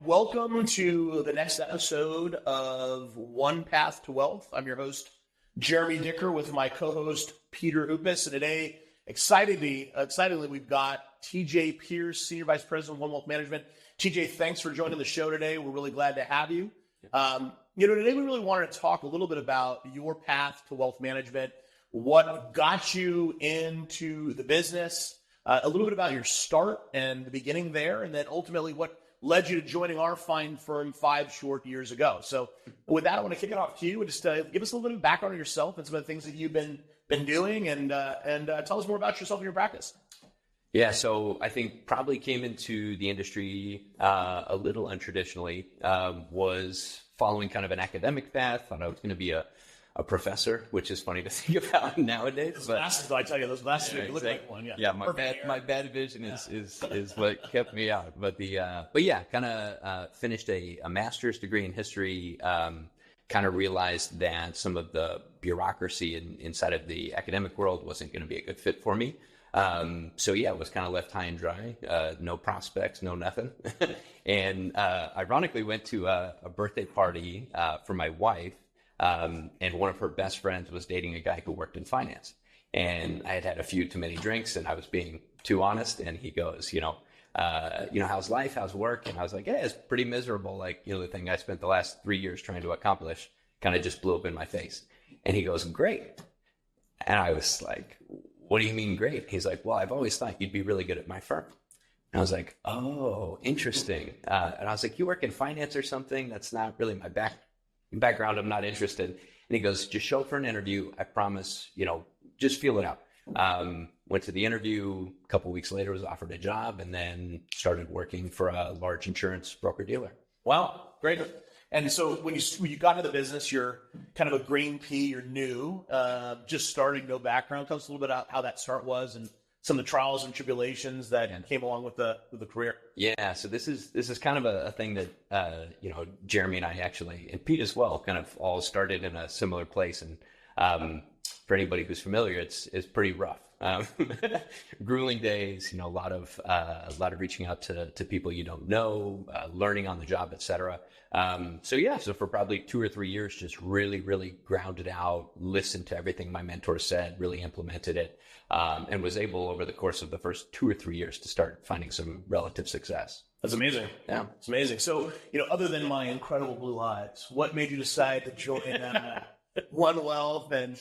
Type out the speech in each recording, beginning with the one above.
Welcome to the next episode of One Path to Wealth. I'm your host, Jeremy Dicker, with my co-host, Peter Hoopis. And today, excitedly, we've got TJ Pearce, Senior Vice President of One Wealth Management. TJ, thanks for joining the show today. We're really glad to have you. Today we really wanted to talk a little bit about your path to wealth management, what got you into the business, a little bit about your start and the beginning there, and then ultimately what led you to joining our fine firm 5 short years ago. So with that, I want to kick it off to you and just give us a little bit of background on yourself and some of the things that you've been doing, and tell us more about yourself and your practice. Yeah, so I think probably came into the industry a little untraditionally, was following kind of an academic path, thought I was going to be a professor, which is funny to think about nowadays. Those glasses, I tell you, those glasses make you look like one. Yeah, my bad vision is what kept me out. But kind of finished a master's degree in history. Kind of realized that some of the bureaucracy inside of the academic world wasn't going to be a good fit for me. It was kind of left high and dry, no prospects, no nothing. And ironically went to a birthday party for my wife. And one of her best friends was dating a guy who worked in finance. And I had a few too many drinks and I was being too honest. And he goes, how's life? How's work? And I was like, yeah, it's pretty miserable. Like, the thing I spent the last 3 years trying to accomplish kind of just blew up in my face. And he goes, great. And I was like, what do you mean great? He's like, well, I've always thought you'd be really good at my firm. And I was like, oh, interesting. And I was like, you work in finance or something? That's not really my background. I'm not interested. And he goes, just show up for an interview. I promise, just feel it out. Went to the interview. A couple of weeks later, was offered a job, and then started working for a large insurance broker dealer. Wow, great. And so when you got into the business, you're kind of a green pea, you're new, just starting, no background. Tell us a little bit about how that start was and some of the trials and tribulations that came along with the career. Yeah, so this is kind of a thing that Jeremy and I actually, and Pete as well, kind of all started in a similar place. And for anybody who's familiar, it's pretty rough. Grueling days, a lot of reaching out to people you don't know, learning on the job, etc. So for probably 2 or 3 years, just really, really grounded out, listened to everything my mentor said, really implemented it, and was able over the course of the first 2 or 3 years to start finding some relative success. That's amazing. Yeah, it's amazing. So, other than my incredible blue eyes, what made you decide to join One Wealth, and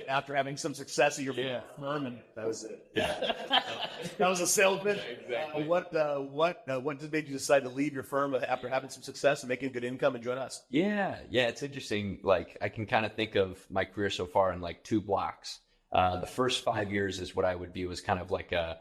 after having some success at your firm, and that was it. Yeah, that was a salesman. Exactly. What made you decide to leave your firm after having some success and making good income and join us? Yeah, it's interesting. Like, I can kind of think of my career so far in like 2 blocks. The first 5 years is what I would view as kind of like a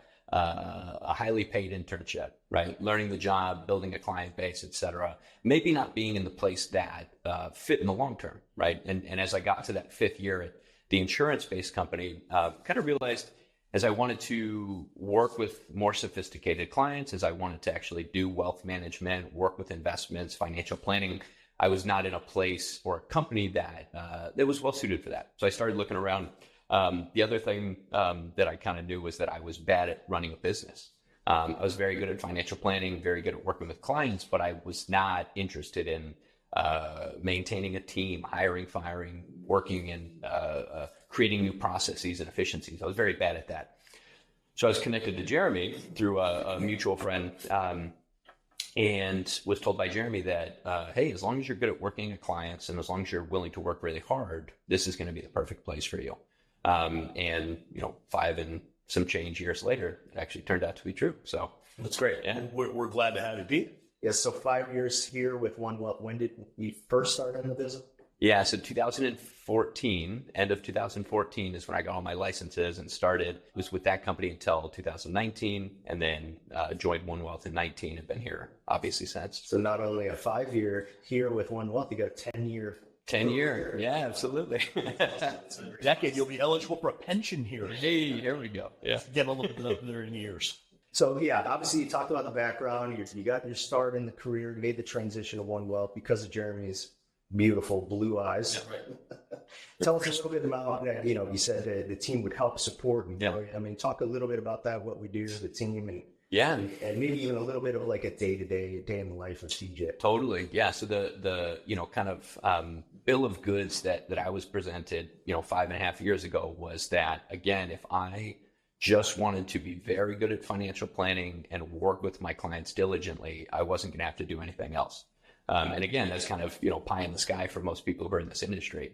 highly paid internship, right? Learning the job, building a client base, et cetera. Maybe not being in the place that fit in the long term, right? And as I got to that 5th year at the insurance-based company, kind of realized as I wanted to work with more sophisticated clients, as I wanted to actually do wealth management, work with investments, financial planning, I was not in a place or a company that was well suited for that. So I started looking around. The other thing that I kind of knew was that I was bad at running a business. I was very good at financial planning, very good at working with clients, but I was not interested in maintaining a team, hiring, firing, working in creating new processes and efficiencies. I was very bad at that. So I was connected to Jeremy through a mutual friend, and was told by Jeremy that, hey, as long as you're good at working with clients and as long as you're willing to work really hard, this is going to be the perfect place for you. 5 and some change years later, it actually turned out to be true. So that's great. Yeah. We're glad to have you, Pete. Yes. So 5 years here with One Wealth. When did you first start in the business? Yeah. So 2014, end of 2014 is when I got all my licenses and started. Was with that company until 2019, and then joined One Wealth in 19 and been here obviously since. So not only a 5-year here with One Wealth, you got a 10-year. 10-year, yeah, absolutely. Decade, you'll be eligible for a pension here. Hey, here we go. Yeah, get a little bit up there in years. So obviously you talked about the background. You got your start in the career, you made the transition to One Wealth because of Jeremy's beautiful blue eyes. Yeah, right. Tell us a little bit about that. You said the team would help support. And, talk a little bit about that, what we do, the team, and Yeah. And maybe even a little bit of like a day in the life of TJ. Totally. Yeah. So the kind of bill of goods that I was presented, 5.5 years ago was that, again, if I just wanted to be very good at financial planning and work with my clients diligently, I wasn't going to have to do anything else. And again, that's kind of, pie in the sky for most people who are in this industry,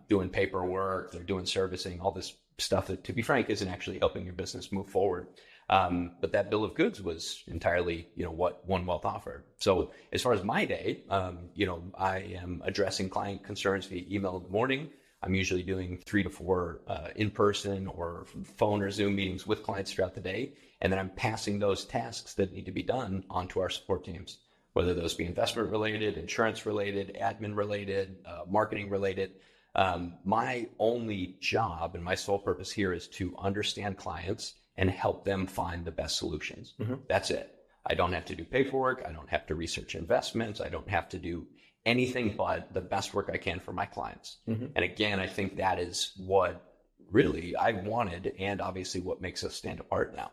doing paperwork, they're doing servicing, all this stuff that, to be frank, isn't actually helping your business move forward. But that bill of goods was entirely, what One Wealth offered. So as far as my day, I am addressing client concerns via email in the morning. I'm usually doing 3 to 4 in-person or phone or Zoom meetings with clients throughout the day. And then I'm passing those tasks that need to be done onto our support teams, whether those be investment related, insurance related, admin related, marketing related. My only job and my sole purpose here is to understand clients and help them find the best solutions. Mm-hmm. That's it. I don't have to do paperwork. I don't have to research investments. I don't have to do anything but the best work I can for my clients. Mm-hmm. And again, I think that is what really I wanted, and obviously what makes us stand apart now,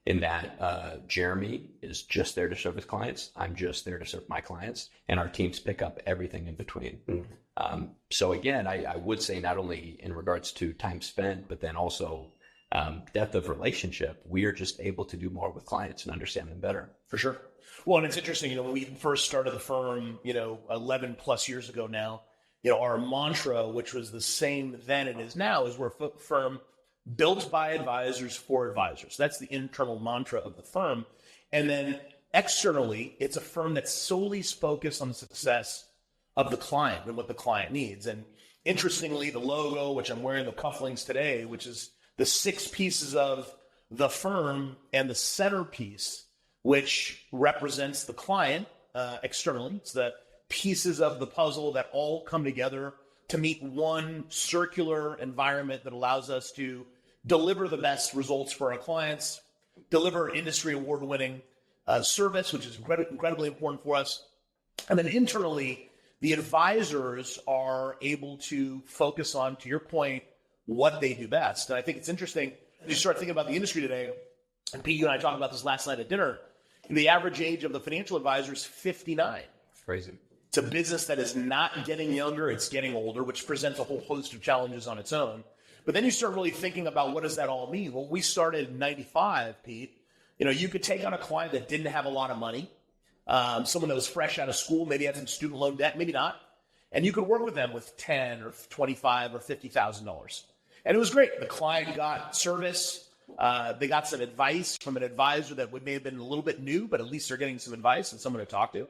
in that Jeremy is just there to serve his clients. I'm just there to serve my clients, and our teams pick up everything in between. Mm-hmm. So again, I would say not only in regards to time spent, but then also depth of relationship, we are just able to do more with clients and understand them better. For sure. Well, and it's interesting, when we first started the firm, 11 plus years ago now, our mantra, which was the same then it is now, is we're a firm built by advisors for advisors. That's the internal mantra of the firm. And then externally, it's a firm that's solely focused on the success of the client and what the client needs. And interestingly, the logo, which I'm wearing the cufflinks today, which is the 6 pieces of the firm, and the centerpiece, which represents the client externally. It's the pieces of the puzzle that all come together to meet one circular environment that allows us to deliver the best results for our clients, deliver industry award-winning service, which is incredibly important for us. And then internally, the advisors are able to focus on, to your point, what they do best. And I think it's interesting, as you start thinking about the industry today, and Pete, you and I talked about this last night at dinner, the average age of the financial advisor is 59. Crazy. It's a business that is not getting younger, it's getting older, which presents a whole host of challenges on its own. But then you start really thinking about, what does that all mean? Well, we started in 95, Pete. You could take on a client that didn't have a lot of money, someone that was fresh out of school, maybe had some student loan debt, maybe not. And you could work with them with $10 or $25 or $50,000. And it was great. The client got service. They got some advice from an advisor that may have been a little bit new, but at least they're getting some advice and someone to talk to.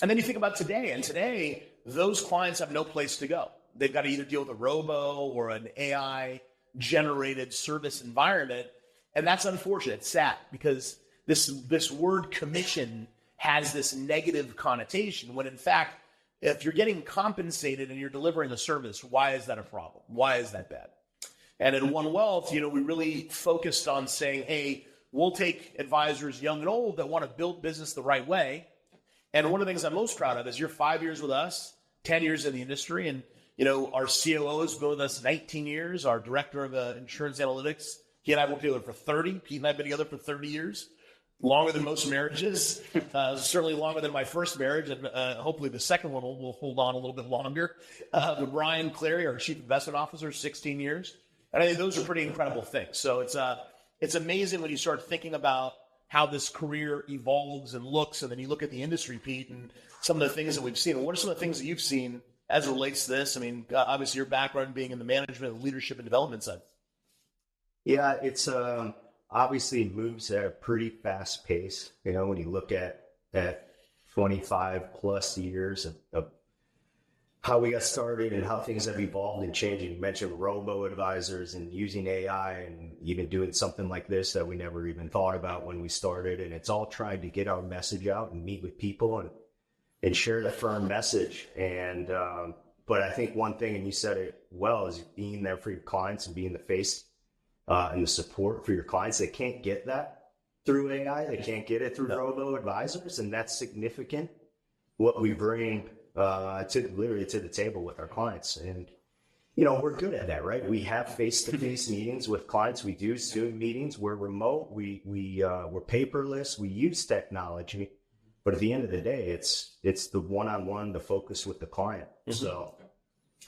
And then you think about today, and today, those clients have no place to go. They've got to either deal with a robo or an AI-generated service environment, and that's unfortunate. It's sad, because this word commission has this negative connotation, when in fact, if you're getting compensated and you're delivering a service, why is that a problem? Why is that bad? And at One Wealth, we really focused on saying, hey, we'll take advisors young and old that want to build business the right way. And one of the things I'm most proud of is you're 5 years with us, 10 years in the industry. And, our COO has been with us 19 years. Our director of insurance analytics, he and I worked together for 30. Pete and I have been together for 30 years. Longer than most marriages, certainly longer than my first marriage, and hopefully the second one will hold on a little bit longer. With Brian Clary, our Chief Investment Officer, 16 years. And I think those are pretty incredible things. So it's amazing when you start thinking about how this career evolves and looks, and then you look at the industry, Pete, and some of the things that we've seen. And what are some of the things that you've seen as it relates to this? I mean, obviously your background being in the management, leadership, and development side. Yeah, it's obviously moves at a pretty fast pace. When you look at 25 plus years of how we got started and how things have evolved and changed. You mentioned robo-advisors and using AI and even doing something like this that we never even thought about when we started. And it's all trying to get our message out and meet with people and share the firm message. And but I think one thing, and you said it well, is being there for your clients and being the face and the support for your clients. They can't get that through AI. They can't get it through robo-advisors. And that's significant, what we bring to the table with our clients. And we're good at that, right? We have face-to-face meetings with clients. We do Zoom meetings. We're remote. We're paperless. We use technology, but at the end of the day, it's the one-on-one, the focus with the client. So,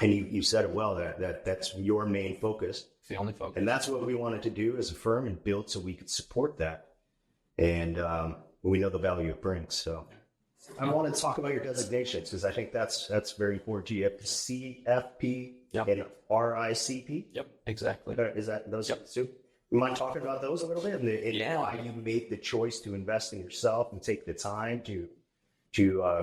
and you said it well, that's your main focus. It's the only focus. And that's what we wanted to do as a firm and build so we could support that. And we know the value it brings. So I want to talk about your designations because I think that's very important. You have CFP and RICP. Yep, exactly. Is that those? Yep. So you mind talking about those a little bit and why you made the choice to invest in yourself and take the time to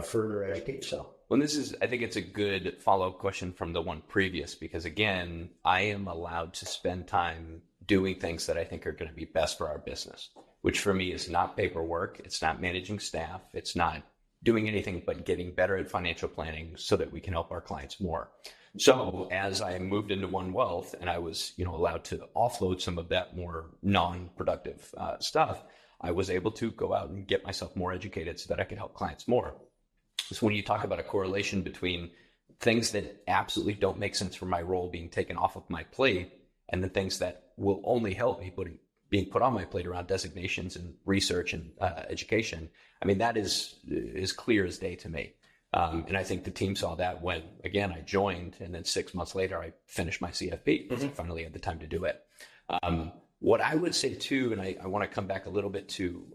further educate yourself? Well, I think it's a good follow-up question from the one previous, because again, I am allowed to spend time doing things that I think are going to be best for our business, which for me is not paperwork. It's not managing staff. It's not doing anything but getting better at financial planning so that we can help our clients more. So as I moved into One Wealth and I was, allowed to offload some of that more non-productive stuff, I was able to go out and get myself more educated so that I could help clients more. So when you talk about a correlation between things that absolutely don't make sense for my role being taken off of my plate and the things that will only help me being put on my plate around designations and research and education, I mean, that is clear as day to me. And I think the team saw that when, again, I joined, and then 6 months later, I finished my CFP because I finally had the time to do it. What I would say too, and I want to come back a little bit to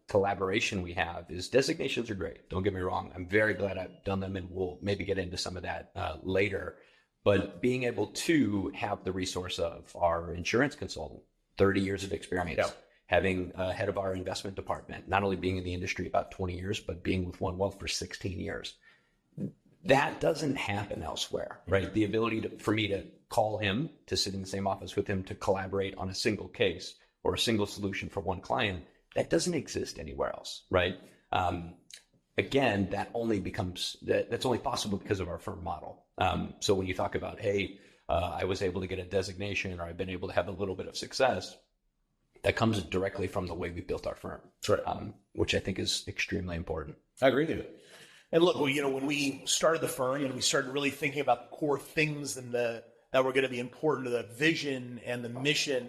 collaboration we have, is designations are great. Don't get me wrong. I'm very glad I've done them, and we'll maybe get into some of that later. But being able to have the resource of our insurance consultant, 30 years of experience, having a head of our investment department, not only being in the industry about 20 years, but being with One Wealth for 16 years. That doesn't happen elsewhere, right? The ability for me to call him, to sit in the same office with him, to collaborate on a single case or a single solution for one client, that doesn't exist anywhere else, right? Again, that's only possible because of our firm model. So when you talk about, hey, I was able to get a designation, or I've been able to have a little bit of success, that comes directly from the way we built our firm, which I think is extremely important. I agree with you. And look, when we started the firm and we started really thinking about the core things and that were going to be important to the vision and the mission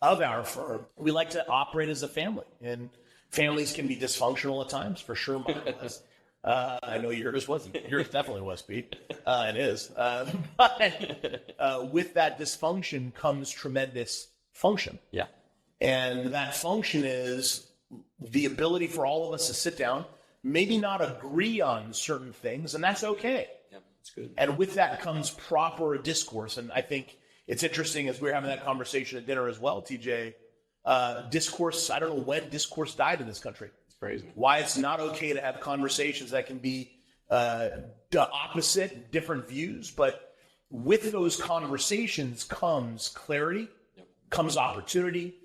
of our firm, we like to operate as a family. And families can be dysfunctional at times, for sure. Mine was. I know yours wasn't. Yours definitely was, Pete. And is. But with that dysfunction comes tremendous function. Yeah. And that function is the ability for all of us to sit down, maybe not agree on certain things, and that's okay. Yeah, that's good. And with that comes proper discourse. And I think it's interesting, as we were having that conversation at dinner as well, TJ, discourse, I don't know when discourse died in this country. It's crazy. Why it's not okay to have conversations that can be opposite, different views, but with those conversations comes clarity, comes opportunity,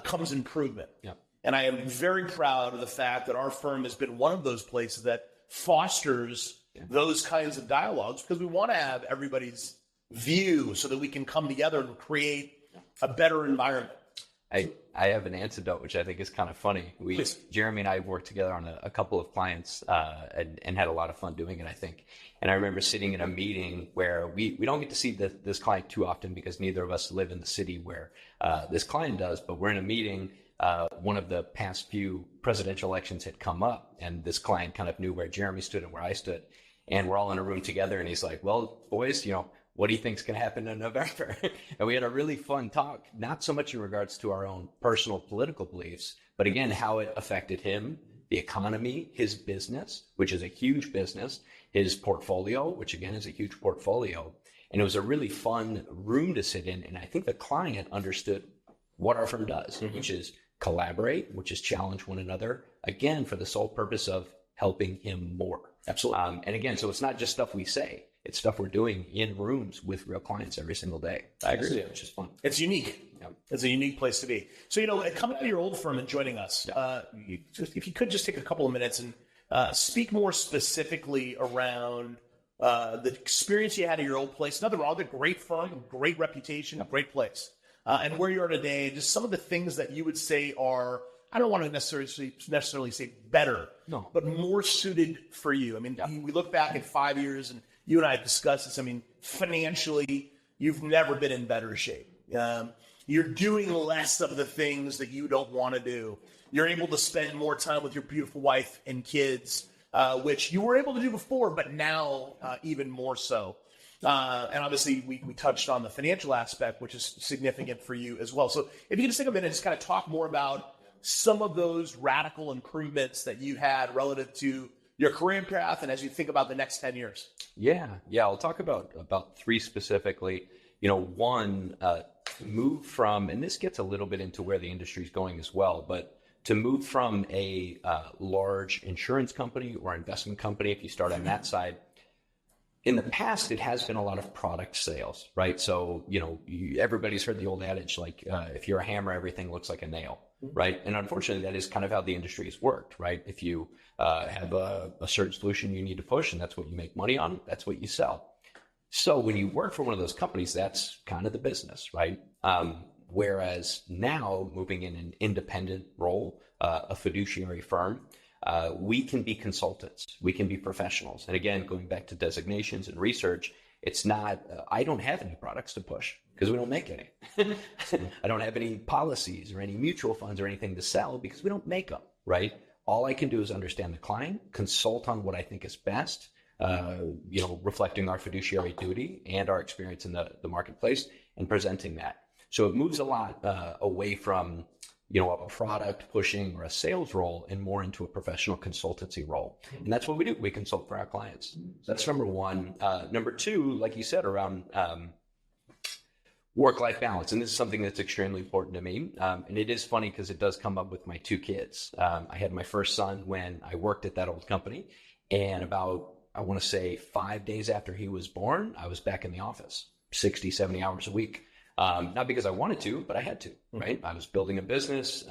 comes improvement. Yep. And I am very proud of the fact that our firm has been one of those places that fosters those kinds of dialogues, because we want to have everybody's view so that we can come together and create a better environment. I have an antidote, which I think is kind of funny. Jeremy and I worked together on a couple of clients and had a lot of fun doing it, I think. And I remember sitting in a meeting where we don't get to see this client too often because neither of us live in the city where this client does, but we're in a meeting. One of the past few presidential elections had come up, and this client kind of knew where Jeremy stood and where I stood. And we're all in a room together, and he's like, well, boys, what do you think's going to happen in November? And we had a really fun talk, not so much in regards to our own personal political beliefs, but again, how it affected him, the economy, his business, which is a huge business, his portfolio, which again is a huge portfolio. And it was a really fun room to sit in. And I think the client understood what our firm does, which is collaborate, which is challenge one another, again, for the sole purpose of helping him more. Absolutely. And again, so it's not just stuff we say. It's stuff we're doing in rooms with real clients every single day. I agree with you. Which is fun. It's unique. Yep. It's a unique place to be. So, coming out of your old firm and joining us, if you could just take a couple of minutes and speak more specifically around the experience you had at your old place. Nothing wrong with it. Great firm, great reputation, great place. And where you are today, just some of the things that you would say are, I don't want to necessarily say better, but more suited for you. I mean, we look back in 5 years, and you and I have discussed this. I mean, financially, you've never been in better shape. You're doing less of the things that you don't want to do. You're able to spend more time with your beautiful wife and kids, which you were able to do before, but now even more so. And obviously, we touched on the financial aspect, which is significant for you as well. So if you can just take a minute and just kind of talk more about some of those radical improvements that you had relative to your career path and as you think about the next 10 years. Yeah. I'll talk about three specifically. One, move from, and this gets a little bit into where the industry is going as well, but to move from a large insurance company or investment company, if you start on that side, in the past, it has been a lot of product sales, right? So, everybody's heard the old adage, like, if you're a hammer, everything looks like a nail, right? And unfortunately, that is kind of how the industry has worked, right? If you have a certain solution you need to push and that's what you make money on, that's what you sell. So when you work for one of those companies, that's kind of the business, right? Whereas now, moving in an independent role, a fiduciary firm, we can be consultants, we can be professionals. And again, going back to designations and research, it's not, I don't have any products to push because we don't make any. I don't have any policies or any mutual funds or anything to sell because we don't make them, right? All I can do is understand the client, consult on what I think is best, reflecting our fiduciary duty and our experience in the marketplace and presenting that. So it moves a lot away from a product pushing or a sales role and more into a professional consultancy role. And that's what we do. We consult for our clients. That's number one. Number two, like you said, around work-life balance. And this is something that's extremely important to me. And it is funny because it does come up with my two kids. I had my first son when I worked at that old company. And about, I want to say 5 days after he was born, I was back in the office, 60, 70 hours a week. Not because I wanted to, but I had to, right? I was building a business.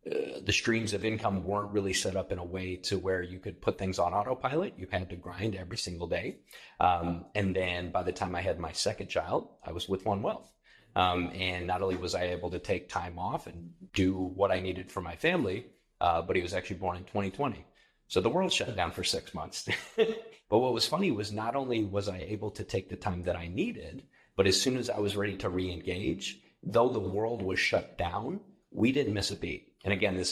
The streams of income weren't really set up in a way to where you could put things on autopilot. You had to grind every single day. And then by the time I had my second child, I was with One Wealth. And not only was I able to take time off and do what I needed for my family, but he was actually born in 2020. So the world shut down for 6 months. But what was funny was not only was I able to take the time that I needed, but as soon as I was ready to re-engage, though the world was shut down, we didn't miss a beat. And again,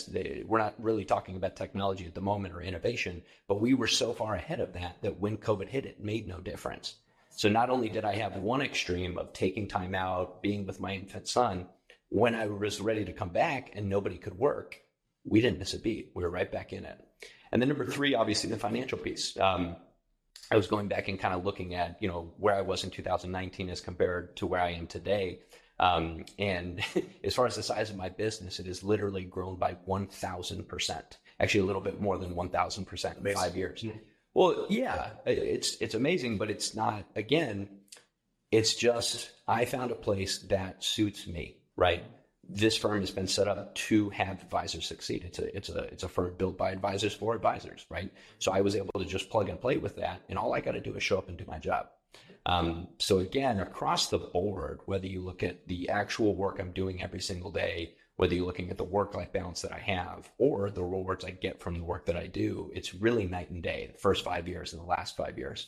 we're not really talking about technology at the moment or innovation, but we were so far ahead of that when COVID hit, it made no difference. So not only did I have one extreme of taking time out, being with my infant son, when I was ready to come back and nobody could work, we didn't miss a beat. We were right back in it. And then number three, obviously the financial piece. I was going back and kind of looking at, where I was in 2019 as compared to where I am today. And as far as the size of my business, it has literally grown by 1,000%, actually a little bit more than 1,000% in 5 years. Mm-hmm. Well, yeah, it's amazing, but it's not, again, it's just, I found a place that suits me, right? This firm has been set up to have advisors succeed. It's a firm built by advisors for advisors, right? So I was able to just plug and play with that, and all I got to do is show up and do my job. So again, across the board, whether you look at the actual work I'm doing every single day, whether you're looking at the work-life balance that I have, or the rewards I get from the work that I do, it's really night and day. The first 5 years and the last 5 years.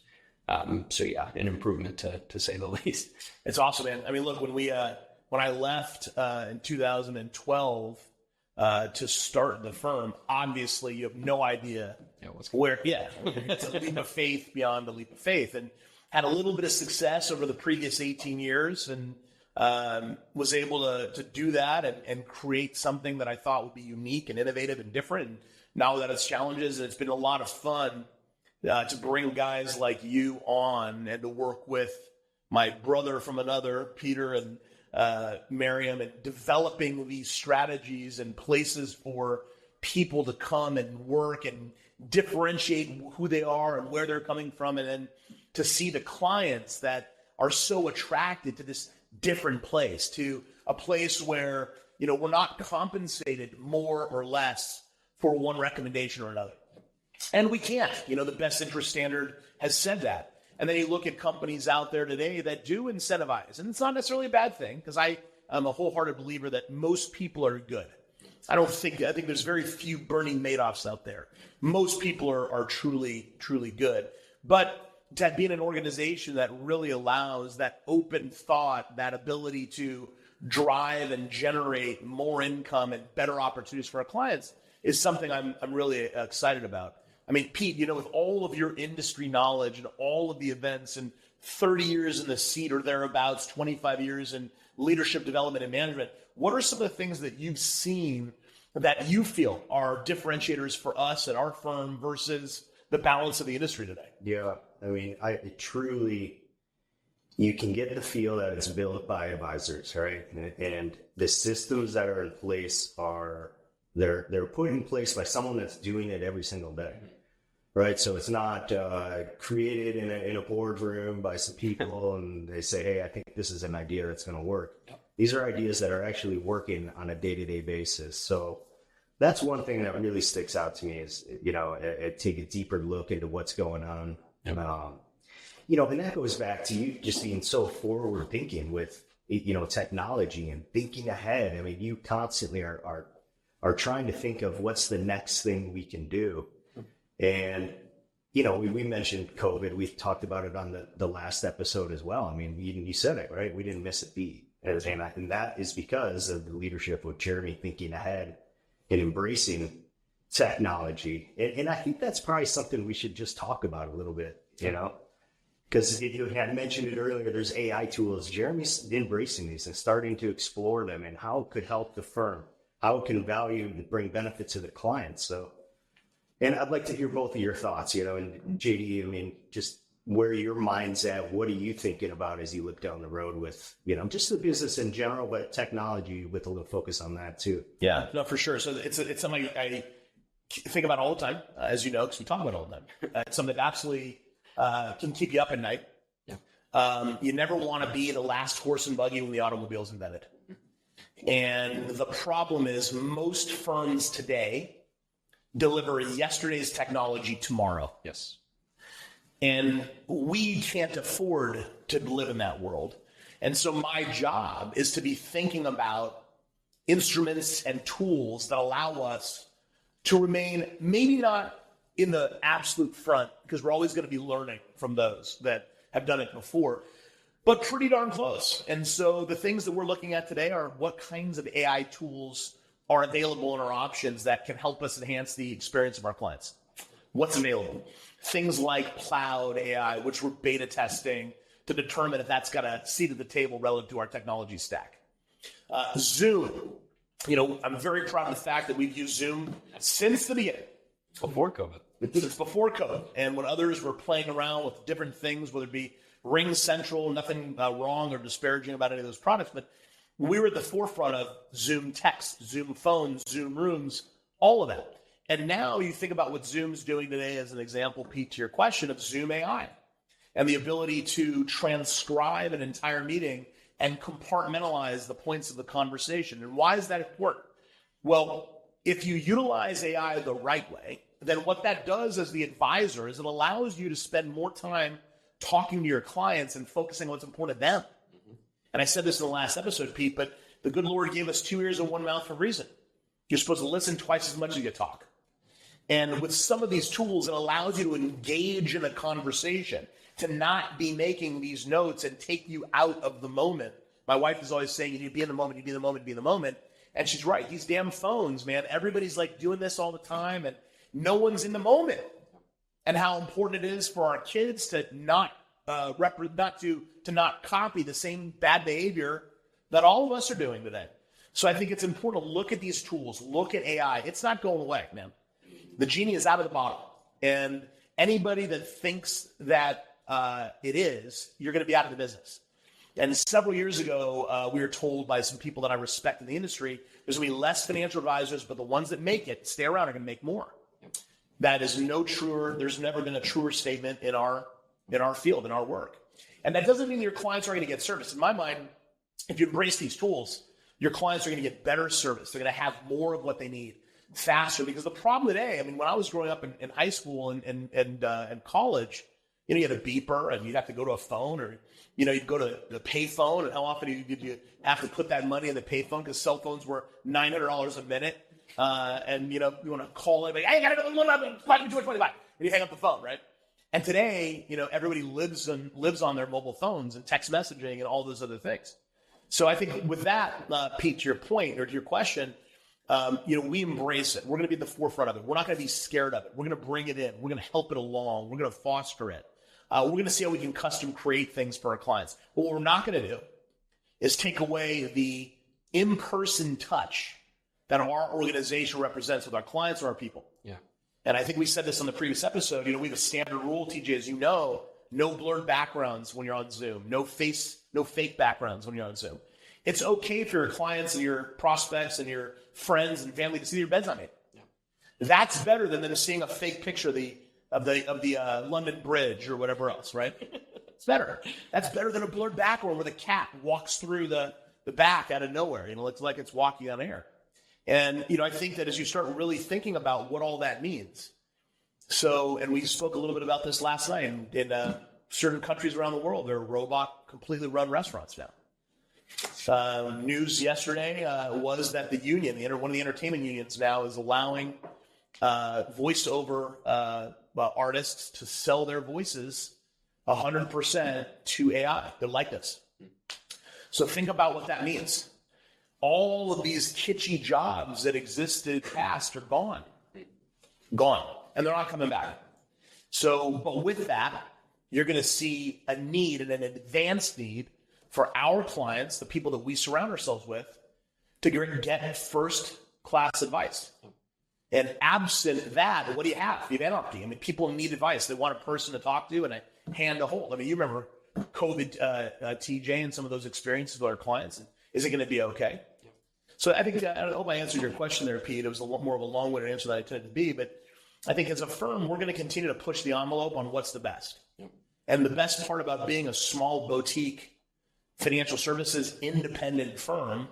So yeah, an improvement to say the least. It's awesome, man. I mean, look, when I left in 2012 to start the firm, obviously you have no idea where. Yeah, it's a leap of faith beyond a leap of faith, and had a little bit of success over the previous 18 years, and was able to do that and create something that I thought would be unique and innovative and different. And now that it's challenges, it's been a lot of fun to bring guys like you on and to work with my brother from another, Peter, and Miriam, and developing these strategies and places for people to come and work and differentiate who they are and where they're coming from, and then to see the clients that are so attracted to this different place, to a place where, we're not compensated more or less for one recommendation or another. And we can't. The best interest standard has said that. And then you look at companies out there today that do incentivize, and it's not necessarily a bad thing, because I am a wholehearted believer that most people are good. I think there's very few Bernie Madoffs out there. Most people are truly, truly good. But to be in an organization that really allows that open thought, that ability to drive and generate more income and better opportunities for our clients is something I'm really excited about. I mean, Pete, with all of your industry knowledge and all of the events and 30 years in the seat or thereabouts, 25 years in leadership development and management, what are some of the things that you've seen that you feel are differentiators for us at our firm versus the balance of the industry today? Yeah, I mean, you can get the feel that it's built by advisors, right? And the systems that are in place they're put in place by someone that's doing it every single day, right? So it's not created in a boardroom by some people and they say, hey, I think this is an idea that's going to work. These are ideas that are actually working on a day-to-day basis. So that's one thing that really sticks out to me is, take a deeper look into what's going on. And that goes back to you just being so forward thinking with, technology and thinking ahead. I mean, you constantly are trying to think of what's the next thing we can do. And, we mentioned COVID. We've talked about it on the last episode as well. I mean, you said it, right? We didn't miss a beat. And that is because of the leadership of Jeremy thinking ahead and embracing technology. And I think that's probably something we should just talk about a little bit, because you had mentioned it earlier, there's AI tools. Jeremy's embracing these and starting to explore them and how it could help the firm, how it can value and bring benefit to the clients. So, and I'd like to hear both of your thoughts, and JD, I mean, just where your mind's at. What are you thinking about as you look down the road with, just the business in general, but technology with a little focus on that too? Yeah, no, for sure. So it's something I think about all the time, as you know, because we talk about it all the time. It's something that absolutely can keep you up at night. Yeah. You never want to be the last horse and buggy when the automobile's invented. And the problem is most firms today deliver yesterday's technology tomorrow. Yes. And we can't afford to live in that world. And so my job is to be thinking about instruments and tools that allow us to remain maybe not in the absolute front, because we're always going to be learning from those that have done it before, but pretty darn close. And so the things that we're looking at today are what kinds of AI tools are available in our options that can help us enhance the experience of our clients. What's available? Things like cloud AI, which we're beta testing to determine if that's got a seat at the table relative to our technology stack. Zoom. I'm very proud of the fact that we've used Zoom since the beginning. Before COVID. It's before COVID. And when others were playing around with different things, whether it be Ring Central, nothing wrong or disparaging about any of those products, but we were at the forefront of Zoom Text, Zoom Phones, Zoom Rooms, all of that. And now you think about what Zoom's doing today as an example, Pete, to your question of Zoom AI and the ability to transcribe an entire meeting and compartmentalize the points of the conversation. And why is that important? Well, if you utilize AI the right way, then what that does as the advisor is it allows you to spend more time talking to your clients and focusing on what's important to them. And I said this in the last episode, Pete, but the good Lord gave us 2 ears and 1 mouth for a reason. You're supposed to listen twice as much as you talk. And with some of these tools, it allows you to engage in a conversation, to not be making these notes and take you out of the moment. My wife is always saying, you need to be in the moment, you be in the moment, be in the moment. And she's right. These damn phones, man, everybody's like doing this all the time and no one's in the moment. And how important it is for our kids to not copy the same bad behavior that all of us are doing today. So I think it's important to look at these tools, look at AI. It's not going away, man. The genie is out of the bottle. And anybody that thinks that it is, you're going to be out of the business. And several years ago, we were told by some people that I respect in the industry, there's going to be less financial advisors, but the ones that make it, stay around, are going to make more. That is there's never been a truer statement in our field, in our work. And that doesn't mean your clients are going to get service. In my mind, if you embrace these tools, your clients are going to get better service. They're going to have more of what they need faster. Because the problem today, I mean, when I was growing up in high school and college, you had a beeper and you'd have to go to a phone, or, you'd go to the pay phone. And how often did you have to put that money in the pay phone? Because cell phones were $900 a minute. And, you want to call anybody, hey, I got to go to 525. And you hang up the phone, right? And today, everybody lives on their mobile phones and text messaging and all those other things. So I think with that, Pete, to your point or to your question, we embrace it. We're going to be at the forefront of it. We're not going to be scared of it. We're going to bring it in. We're going to help it along. We're going to foster it. We're going to see how we can custom create things for our clients. But what we're not going to do is take away the in-person touch that our organization represents with our clients or our people. Yeah. And I think we said this on the previous episode. We have a standard rule, TJ, as you know, no blurred backgrounds when you're on Zoom, no fake backgrounds when you're on Zoom. It's okay for your clients and your prospects and your friends and family to see your bed's not made. Yeah. That's better than them seeing a fake picture of the London Bridge or whatever else, right? It's better. That's better than a blurred background where the cat walks through the back out of nowhere. It looks like it's walking on air. And, I think that as you start really thinking about what all that means. And we spoke a little bit about this last night in certain countries around the world, there are robot completely run restaurants now. News yesterday was that the union, one of the entertainment unions now is allowing voiceover artists to sell their voices 100% to AI, their likeness. So think about what that means. All of these kitschy jobs that existed past are gone, and they're not coming back. But with that, you're going to see a need and an advanced need for our clients, the people that we surround ourselves with, to get first-class advice. And absent that, what do you have? You have anarchy. People need advice. They want a person to talk to and a hand to hold. You remember COVID, TJ, and some of those experiences with our clients. Is it going to be okay? So I think, I hope I answered your question there, Pete. It was a lot more of a long-winded answer than I intended to be. But I think as a firm, we're going to continue to push the envelope on what's the best. Yep. And the best part about being a small boutique financial services independent firm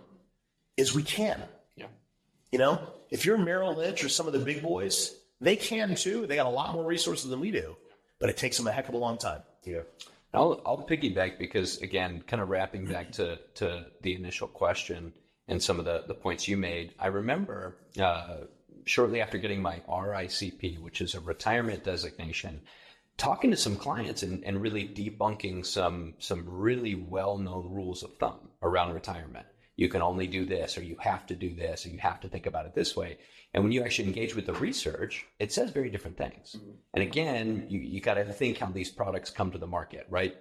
is we can. Yeah. If you're Merrill Lynch or some of the big boys, they can too. They got a lot more resources than we do, but it takes them a heck of a long time. Yeah. I'll piggyback because, again, kind of wrapping back to the initial question and some of the points you made. I remember shortly after getting my RICP, which is a retirement designation, talking to some clients and really debunking some really well-known rules of thumb around retirement. You can only do this, or you have to do this, or you have to think about it this way. And when you actually engage with the research, it says very different things. Mm-hmm. And again, you got to think how these products come to the market, right?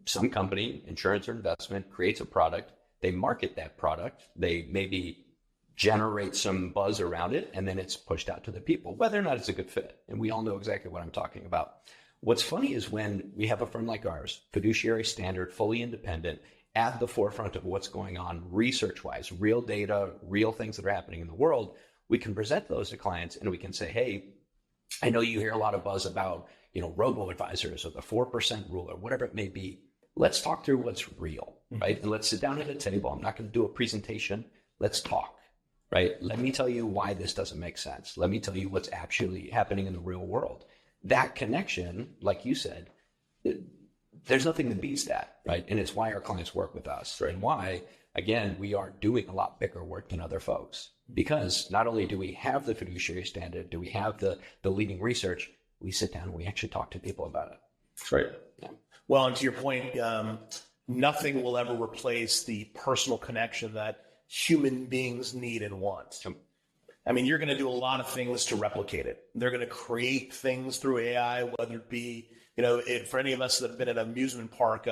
Some company, insurance or investment, creates a product. They market that product. They maybe generate some buzz around it, and then it's pushed out to the people, whether or not it's a good fit. And we all know exactly what I'm talking about. What's funny is when we have a firm like ours, fiduciary standard, fully independent, at the forefront of what's going on research-wise, real data, real things that are happening in the world, we can present those to clients and we can say, hey, I know you hear a lot of buzz about, robo-advisors or the 4% rule or whatever it may be. Let's talk through what's real, right? And let's sit down at a table. I'm not going to do a presentation. Let's talk, right? Let me tell you why this doesn't make sense. Let me tell you what's actually happening in the real world. That connection, like you said, there's nothing that beats that, right? And it's why our clients work with us, right? And why, again, we are doing a lot bigger work than other folks. Because not only do we have the fiduciary standard, do we have the leading research, we sit down and we actually talk to people about it. That's right. Yeah. Well, and to your point, nothing will ever replace the personal connection that human beings need and want. You're going to do a lot of things to replicate it. They're going to create things through AI, whether it be, for any of us that have been at an amusement park,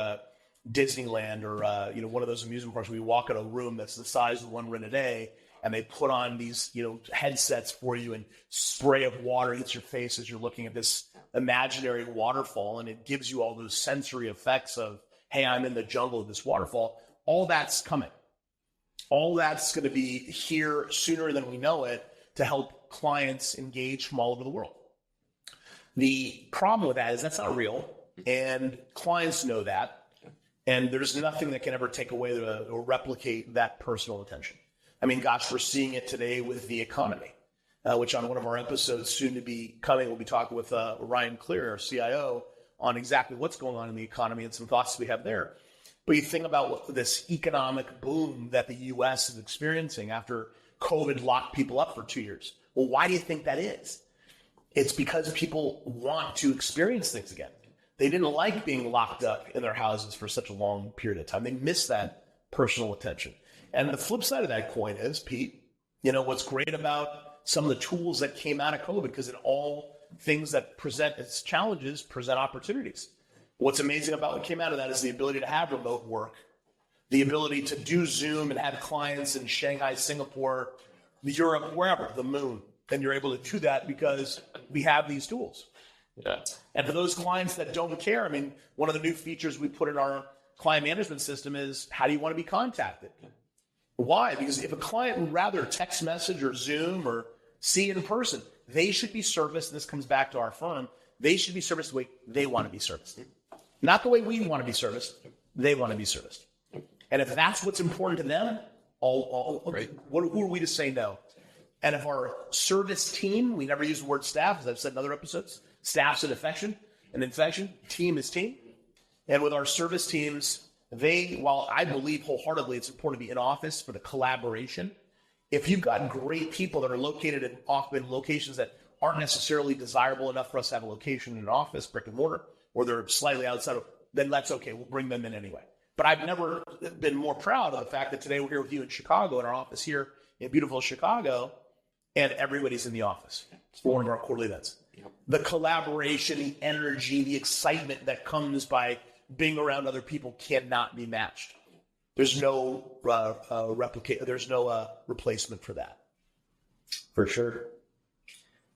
Disneyland or, one of those amusement parks, we walk in a room that's the size of one we're in today, and they put on these, headsets for you and spray of water hits your face as you're looking at this imaginary waterfall. And it gives you all those sensory effects of, hey, I'm in the jungle of this waterfall. All that's coming. All that's going to be here sooner than we know it to help clients engage from all over the world. The problem with that is that's not real, and clients know that, and there's nothing that can ever take away or replicate that personal attention. We're seeing it today with the economy, which on one of our episodes soon to be coming, we'll be talking with Ryan Clear, our CIO, on exactly what's going on in the economy and some thoughts we have there. But you think about this economic boom that the U.S. is experiencing after COVID locked people up for 2 years. Well, why do you think that is? It's because people want to experience things again. They didn't like being locked up in their houses for such a long period of time. They miss that personal attention. And the flip side of that coin is, Pete, what's great about some of the tools that came out of COVID, because in all things that present its challenges, present opportunities. What's amazing about what came out of that is the ability to have remote work, the ability to do Zoom and have clients in Shanghai, Singapore, Europe, wherever, the moon. And you're able to do that because we have these tools. Yeah. And for those clients that don't care, one of the new features we put in our client management system is, how do you want to be contacted? Why? Because if a client would rather text message or Zoom or see in person, they should be serviced, and this comes back to our firm, they should be serviced the way they want to be serviced. Not the way we want to be serviced, they want to be serviced. And if that's what's important to them, who are we to say no? And if our service team, we never use the word staff, as I've said in other episodes, staff's an infection, team is team. And with our service teams, while I believe wholeheartedly it's important to be in office for the collaboration, if you've got great people that are located in often locations that aren't necessarily desirable enough for us to have a location in an office, brick and mortar, or they're slightly outside of, then that's okay. We'll bring them in anyway. But I've never been more proud of the fact that today we're here with you in Chicago, in our office here in beautiful Chicago, and everybody's in the office. It's one of our quarterly events. The collaboration, the energy, the excitement that comes by being around other people cannot be matched. There's no replacement for that. For sure.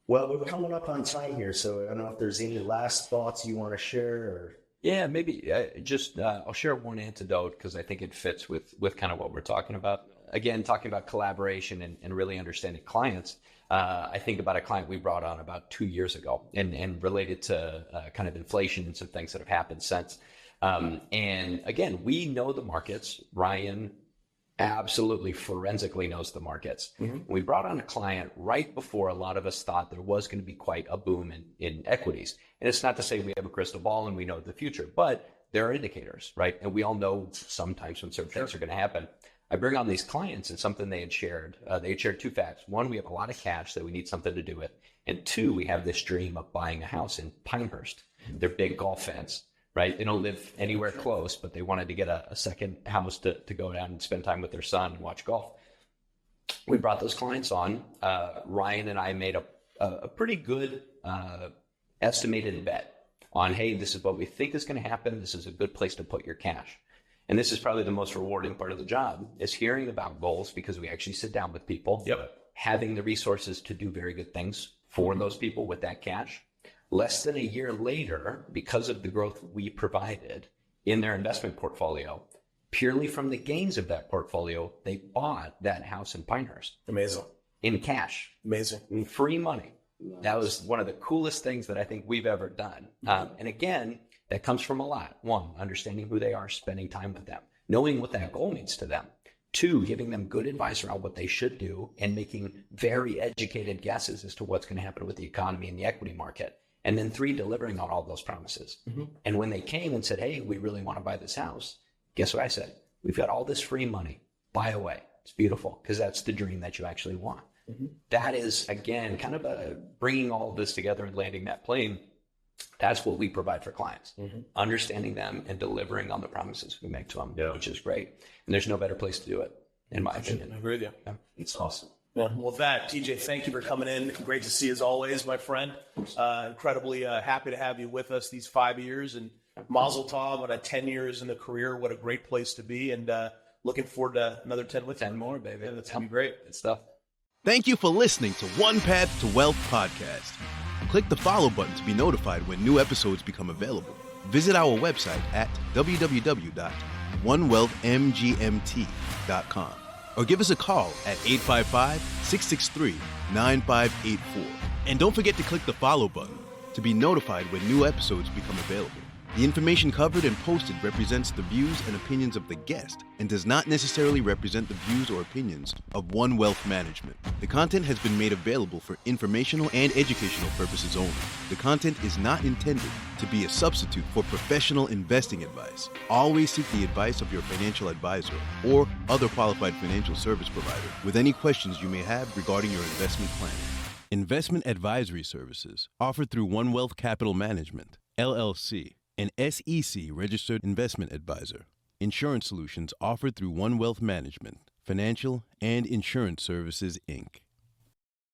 Well, we're coming up on time here, so I don't know if there's any last thoughts you want to share. Or... Yeah, maybe I'll share one antidote because I think it fits with kind of what we're talking about. Again, talking about collaboration and really understanding clients. I think about a client we brought on about 2 years ago and related to kind of inflation and some things that have happened since. And again, we know the markets. Ryan absolutely forensically knows the markets. Mm-hmm. We brought on a client right before a lot of us thought there was going to be quite a boom in equities. And it's not to say we have a crystal ball and we know the future, but there are indicators, right? And we all know sometimes when certain things are going to happen. I bring on these clients and something they had shared. They had shared two facts. One, we have a lot of cash that we need something to do with. And two, we have this dream of buying a house in Pinehurst. They're big golf fans, right? They don't live anywhere close, but they wanted to get a second house to go down and spend time with their son and watch golf. We brought those clients on. Ryan and I made a pretty good estimated bet on, hey, this is what we think is going to happen. This is a good place to put your cash. And this is probably the most rewarding part of the job, is hearing about goals, because we actually sit down with people, having the resources to do very good things for those people with that cash. Less than a year later, because of the growth we provided in their investment portfolio, purely from the gains of that portfolio, they bought that house in Pinehurst. Amazing. In cash. Amazing. In free money. Nice. That was one of the coolest things that I think we've ever done. And again, that comes from a lot. One, understanding who they are, spending time with them, knowing what that goal means to them. Two, giving them good advice around what they should do and making very educated guesses as to what's going to happen with the economy and the equity market. And then three, delivering on all those promises. Mm-hmm. And when they came and said, hey, we really want to buy this house, guess what I said? We've got all this free money. Buy away. It's beautiful, because that's the dream that you actually want. Mm-hmm. That is, again, kind of bringing all of this together and landing that plane. That's what we provide for clients, understanding them and delivering on the promises we make to them, which is great. And there's no better place to do it, in my opinion. I agree with you. Yeah. It's awesome. Well, with that, TJ, thank you for coming in. Great to see you as always, my friend. Incredibly happy to have you with us these 5 years. And Mazel Tov on 10 years in the career. What a great place to be. And looking forward to another 10 with 10 more, baby. Yeah, that's going to be great. Good stuff. Thank you for listening to One Path to Wealth podcast. Click the follow button to be notified when new episodes become available. Visit our website at www.onewealthmgmt.com or give us a call at 855-663-9584. And don't forget to click the follow button to be notified when new episodes become available. The information covered and posted represents the views and opinions of the guest and does not necessarily represent the views or opinions of One Wealth Management. The content has been made available for informational and educational purposes only. The content is not intended to be a substitute for professional investing advice. Always seek the advice of your financial advisor or other qualified financial service provider with any questions you may have regarding your investment plan. Investment advisory services offered through One Wealth Capital Management, LLC, an SEC registered investment advisor. Insurance solutions offered through One Wealth Management, Financial and Insurance Services, Inc.